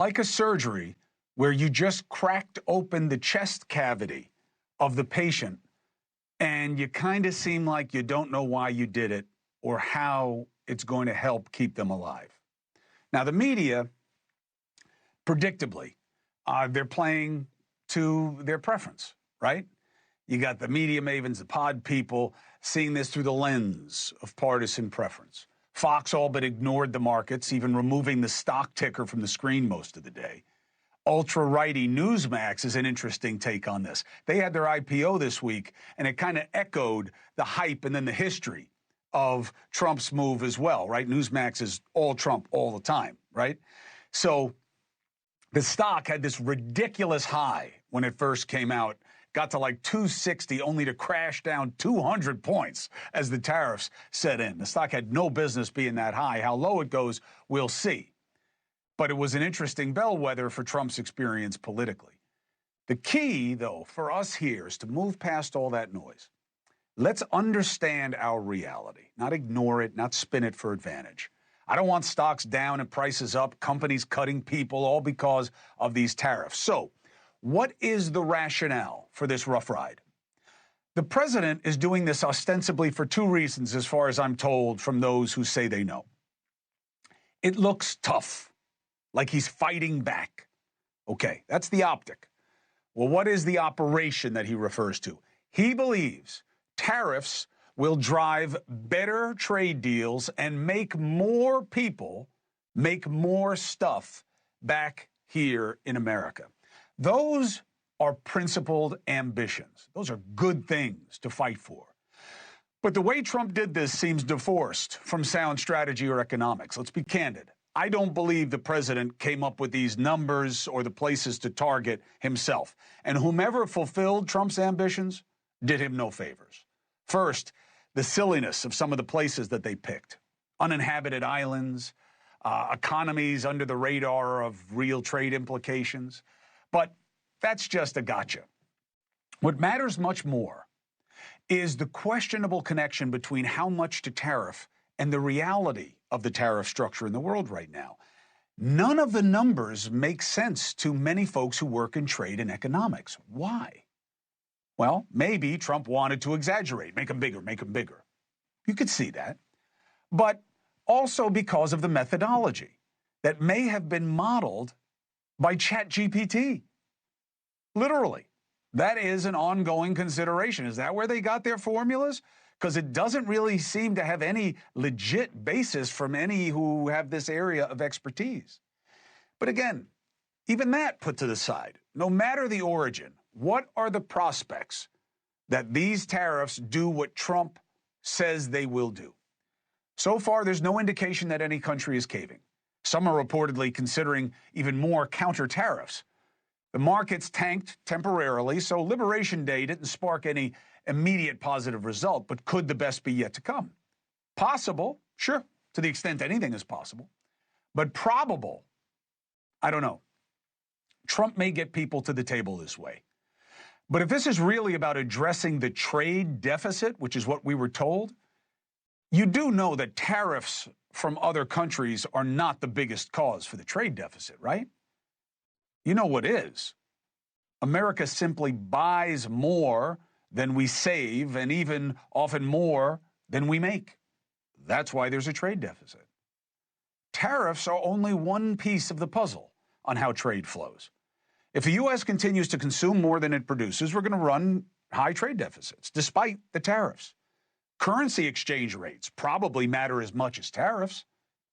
like a surgery where you just cracked open the chest cavity of the patient and you kind of seem like you don't know why you did it or how it's going to help keep them alive. Now, the media, predictably, they're playing to their preference, right? You got the media mavens, the pod people, seeing this through the lens of partisan preference. Fox all but ignored the markets, even removing the stock ticker from the screen most of the day. Ultra-righty Newsmax is an interesting take on this. They had their IPO this week, and it kind of echoed the hype and then the history of Trump's move as well, right? Newsmax is all Trump all the time, right? So the stock had this ridiculous high when it first came out, got to like 260, only to crash down 200 points as the tariffs set in. The stock had no business being that high. How low it goes, we'll see. But it was an interesting bellwether for Trump's experience politically. The key, though, for us here is to move past all that noise. Let's understand our reality, not ignore it, not spin it for advantage. I don't want stocks down and prices up, companies cutting people, all because of these tariffs. So, what is the rationale for this rough ride? The president is doing this ostensibly for two reasons, as far as I'm told from those who say they know. It looks tough, like he's fighting back. Okay, that's the optic. Well, what is the operation that he refers to? He believes tariffs will drive better trade deals and make more people make more stuff back here in America. Those are principled ambitions. Those are good things to fight for. But the way Trump did this seems divorced from sound strategy or economics. Let's be candid. I don't believe the president came up with these numbers or the places to target himself. And whomever fulfilled Trump's ambitions did him no favors. First, the silliness of some of the places that they picked. Uninhabited islands, economies under the radar of real trade implications. But that's just a gotcha. What matters much more is the questionable connection between how much to tariff and the reality of the tariff structure in the world right now. None of the numbers make sense to many folks who work in trade and economics. Why? Well, maybe Trump wanted to exaggerate, make them bigger, make them bigger. You could see that. But also because of the methodology that may have been modeled by ChatGPT. Literally. That is an ongoing consideration. Is that where they got their formulas? Because it doesn't really seem to have any legit basis from any who have this area of expertise. But again, even that put to the side, no matter the origin, what are the prospects that these tariffs do what Trump says they will do? So far, there's no indication that any country is caving. Some are reportedly considering even more counter tariffs. The markets tanked temporarily, so Liberation Day didn't spark any immediate positive result, but could the best be yet to come? Possible, sure, to the extent anything is possible. But probable, I don't know. Trump may get people to the table this way. But if this is really about addressing the trade deficit, which is what we were told, you do know that tariffs from other countries are not the biggest cause for the trade deficit, right? You know what is. America simply buys more than we save and even often more than we make. That's why there's a trade deficit. Tariffs are only one piece of the puzzle on how trade flows. If the U.S. continues to consume more than it produces, we're going to run high trade deficits, despite the tariffs. Currency exchange rates probably matter as much as tariffs.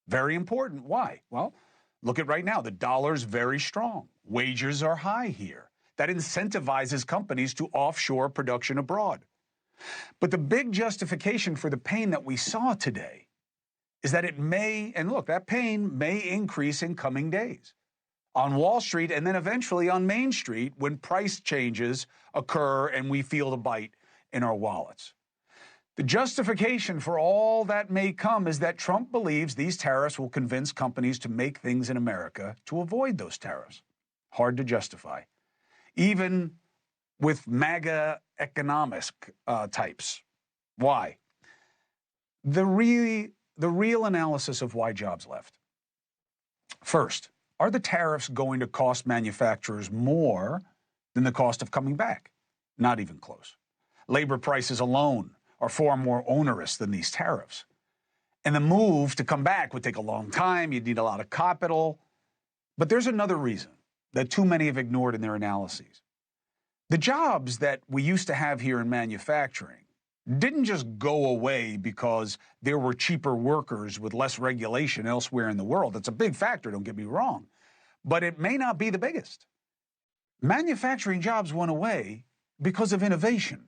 Very important. Why? Well, look at right now. The dollar's very strong. Wages are high here. That incentivizes companies to offshore production abroad. But the big justification for the pain that we saw today is that it may, and look, that pain may increase in coming days on Wall Street and then eventually on Main Street when price changes occur and we feel the bite in our wallets. The justification for all that may come is that Trump believes these tariffs will convince companies to make things in America to avoid those tariffs. Hard to justify. Even with MAGA economics types. Why? The real analysis of why jobs left. First, Are the tariffs going to cost manufacturers more than the cost of coming back? Not even close. Labor prices alone are far more onerous than these tariffs. And the move to come back would take a long time. You'd need a lot of capital. But there's another reason that too many have ignored in their analyses. The jobs that we used to have here in manufacturing didn't just go away because there were cheaper workers with less regulation elsewhere in the world. That's a big factor, don't get me wrong. But it may not be the biggest. Manufacturing jobs went away because of innovation.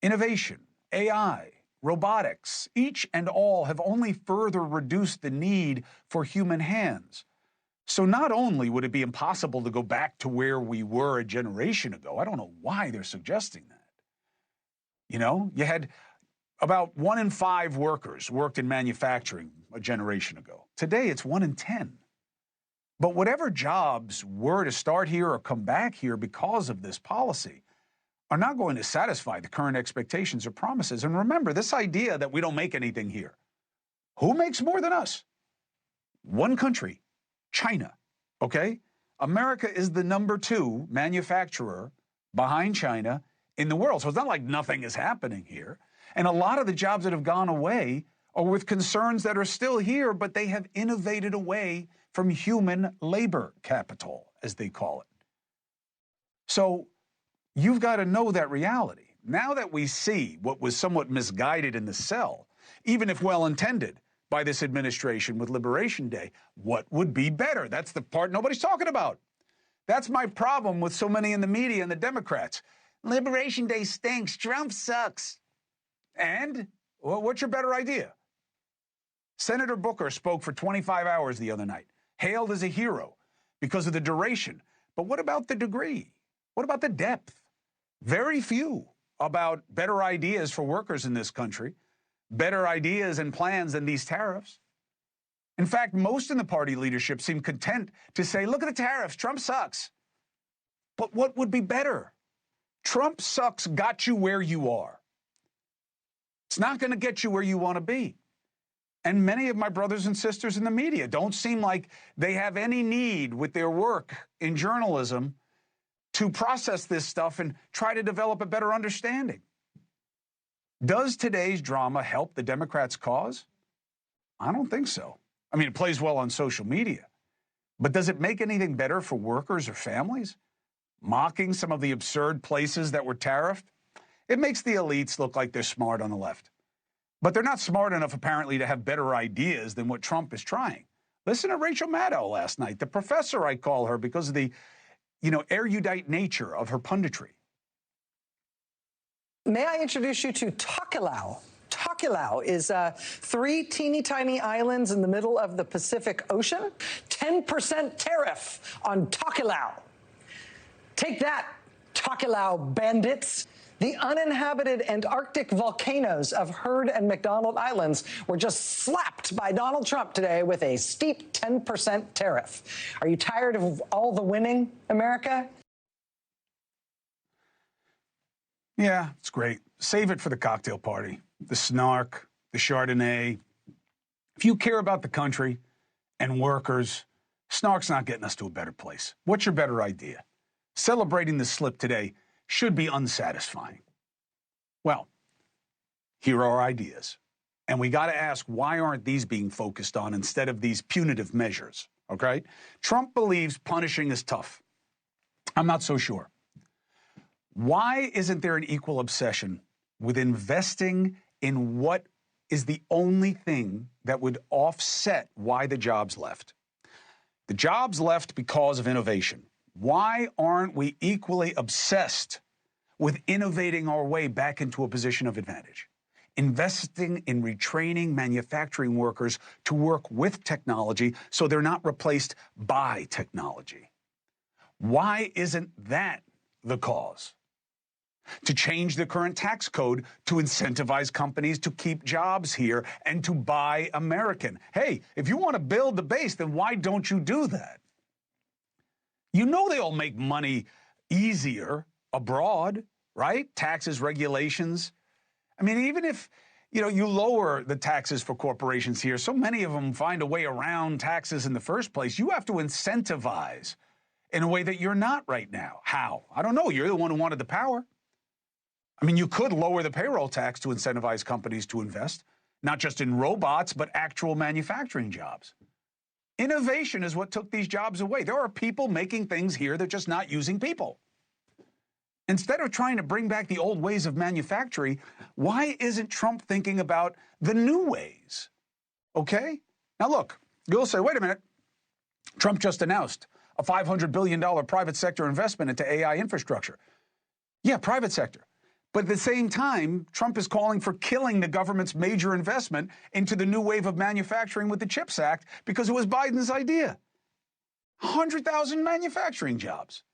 Innovation, AI, robotics, each and all have only further reduced the need for human hands. So not only would it be impossible to go back to where we were a generation ago, I don't know why they're suggesting that. You know, you had about 1 in 5 workers worked in manufacturing a generation ago. Today, it's 1 in 10. But whatever jobs were to start here or come back here because of this policy are not going to satisfy the current expectations or promises. And remember, this idea that we don't make anything here. Who makes more than us? One country, China, okay? America is the #2 manufacturer behind China in the world. So it's not like nothing is happening here. And a lot of the jobs that have gone away are with concerns that are still here, but they have innovated away from human labor capital, as they call it. So you've got to know that reality. Now that we see what was somewhat misguided in the cell, even if well-intended by this administration with Liberation Day, what would be better? That's the part nobody's talking about. That's my problem with so many in the media and the Democrats. Liberation Day stinks. Trump sucks. And what's your better idea? Senator Booker spoke for 25 hours the other night, hailed as a hero because of the duration. But what about the degree? What about the depth? Very few about better ideas for workers in this country, better ideas and plans than these tariffs. In fact, most in the party leadership seem content to say, look at the tariffs, Trump sucks. But what would be better? Trump sucks got you where you are. It's not going to get you where you want to be. And many of my brothers and sisters in the media don't seem like they have any need with their work in journalism to process this stuff and try to develop a better understanding. Does today's drama help the Democrats' cause? I don't think so. I mean, it plays well on social media. But does it make anything better for workers or families? Mocking some of the absurd places that were tariffed? It makes the elites look like they're smart on the left. But they're not smart enough, apparently, to have better ideas than what Trump is trying. Listen to Rachel Maddow last night, the professor I call her because of the, erudite nature of her punditry. May I introduce you to Tokelau? Tokelau is 3 teeny tiny islands in the middle of the Pacific Ocean. 10% tariff on Tokelau. Take that, Tokelau bandits. The uninhabited Antarctic volcanoes of Heard and McDonald Islands were just slapped by Donald Trump today with a steep 10% tariff. Are you tired of all the winning, America? Yeah, it's great. Save it for the cocktail party, the snark, the Chardonnay. If you care about the country and workers, snark's not getting us to a better place. What's your better idea? Celebrating the slip today should be unsatisfying. Well, here are our ideas. And we got to ask, why aren't these being focused on instead of these punitive measures? Okay? Trump believes punishing is tough. I'm not so sure. Why isn't there an equal obsession with investing in what is the only thing that would offset why the jobs left? The jobs left because of innovation. Why aren't we equally obsessed with innovating our way back into a position of advantage? Investing in retraining manufacturing workers to work with technology so they're not replaced by technology. Why isn't that the cause? To change the current tax code to incentivize companies to keep jobs here and to buy American. Hey, if you want to build the base, then why don't you do that? You know they'll make money easier abroad, right? Taxes, regulations. I mean, even if you lower the taxes for corporations here. So many of them find a way around taxes in the first place. You have to incentivize in a way that you're not right now. How? I don't know. You're the one who wanted the power. I mean, you could lower the payroll tax to incentivize companies to invest, not just in robots, but actual manufacturing jobs. Innovation is what took these jobs away. There are people making things here that are just not using people. Instead of trying to bring back the old ways of manufacturing, why isn't Trump thinking about the new ways? Okay? Now look, you'll say, wait a minute. Trump just announced a $500 billion private sector investment into AI infrastructure. Yeah, private sector. But at the same time, Trump is calling for killing the government's major investment into the new wave of manufacturing with the CHIPS Act because it was Biden's idea. 100,000 manufacturing jobs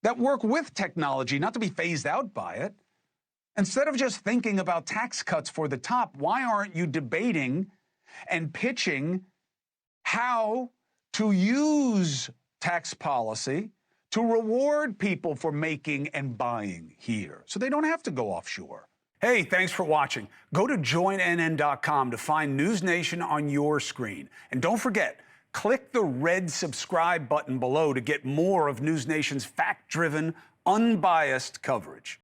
that work with technology, not to be phased out by it. Instead of just thinking about tax cuts for the top, why aren't you debating and pitching how to use tax policy to reward people for making and buying here so they don't have to go offshore? Hey, thanks for watching. Go to joinnn.com to find NewsNation on your screen. And don't forget, click the red subscribe button below to get more of NewsNation's fact-driven, unbiased coverage.